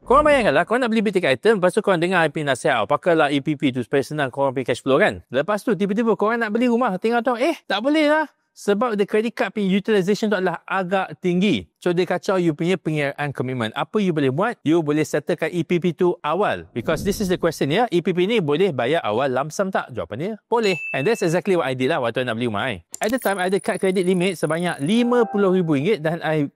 Korang bayangkanlah, korang nak beli big ticket item, lepas tu korang dengar IP nasihat, pakailah EPP tu supaya senang korang pay cash flow kan. Lepas tu tiba-tiba korang nak beli rumah, tengok tahu, tak boleh lah. Sebab the credit card punya utilization tu adalah agak tinggi. So, dia kacau you punya pengiraan komitmen. Apa you boleh buat? You boleh settlekan EPP tu awal. Because this is the question ya. EPP ni boleh bayar awal lump sum tak? Jawapannya, boleh. And that's exactly what I did lah waktu I nak beli rumah. At the time, I ada kad credit limit sebanyak RM50,000 dan I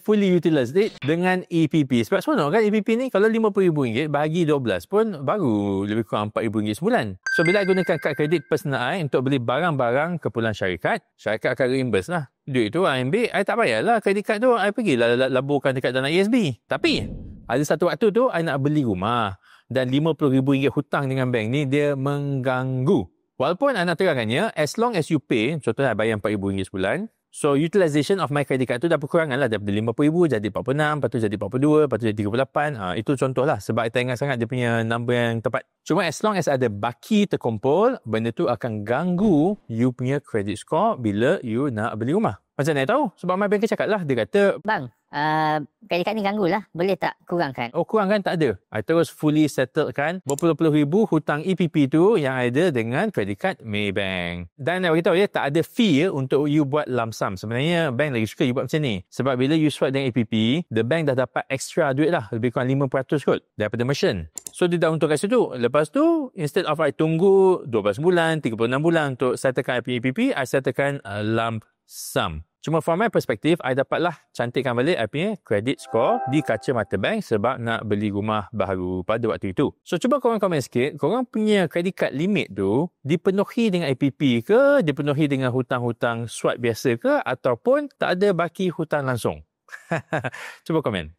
fully utilized it dengan EPP. Sebab seronok kan EPP ni, kalau RM50,000 bahagi 12 pun baru lebih kurang RM4,000 sebulan. So, bila I gunakan kad kredit personal I untuk beli barang-barang keperluan syarikat akan reimburse lah. Duit tu I ambil, I tak payahlah kredit kad tu, I pergilah laburkan dekat dalam ASB. Tapi, ada satu waktu tu, I nak beli rumah. Dan RM50,000 hutang dengan bank ni, dia mengganggu. Walaupun I nak terangkannya, as long as you pay, contohnya I bayar RM4,000 sebulan, so utilization of my credit card tu dah berkurangan lah. Daripada RM50,000 jadi RM46,000, lepas tu jadi RM42,000, lepas tu jadi RM38,000. Itu contoh lah. Sebab I tak ingat sangat dia punya number yang tepat. Cuma as long as ada baki terkumpul, benda tu akan ganggu you punya credit score bila you nak beli rumah. Macam mana tahu? Sebab my banker cakap lah. Dia kata, Bang, credit card ni ganggu lah. Boleh tak kurangkan? oh, kurangkan tak ada. I terus fully settlekan berpuluh-puluh ribu hutang EPP tu yang ada dengan credit card Maybank. Dan nak beritahu ya, tak ada fee untuk you buat lump sum. Sebenarnya bank lagi suka you buat macam ni. Sebab bila you swipe dengan EPP, the bank dah dapat extra duit lah. Lebih kurang 5% kot daripada merchant. So, dia dah untung kat situ. Lepas tu, instead of I tunggu 12 bulan, 36 bulan untuk settlekan EPP, I settlekan lump sum. Cuma from my perspective, I dapatlah cantikkan balik I punya credit score di kaca mata bank sebab nak beli rumah baru pada waktu itu. So, cuba korang komen sikit, korang punya credit card limit tu dipenuhi dengan APP ke, dipenuhi dengan hutang-hutang swipe biasa ke, ataupun tak ada baki hutang langsung? Cuba komen.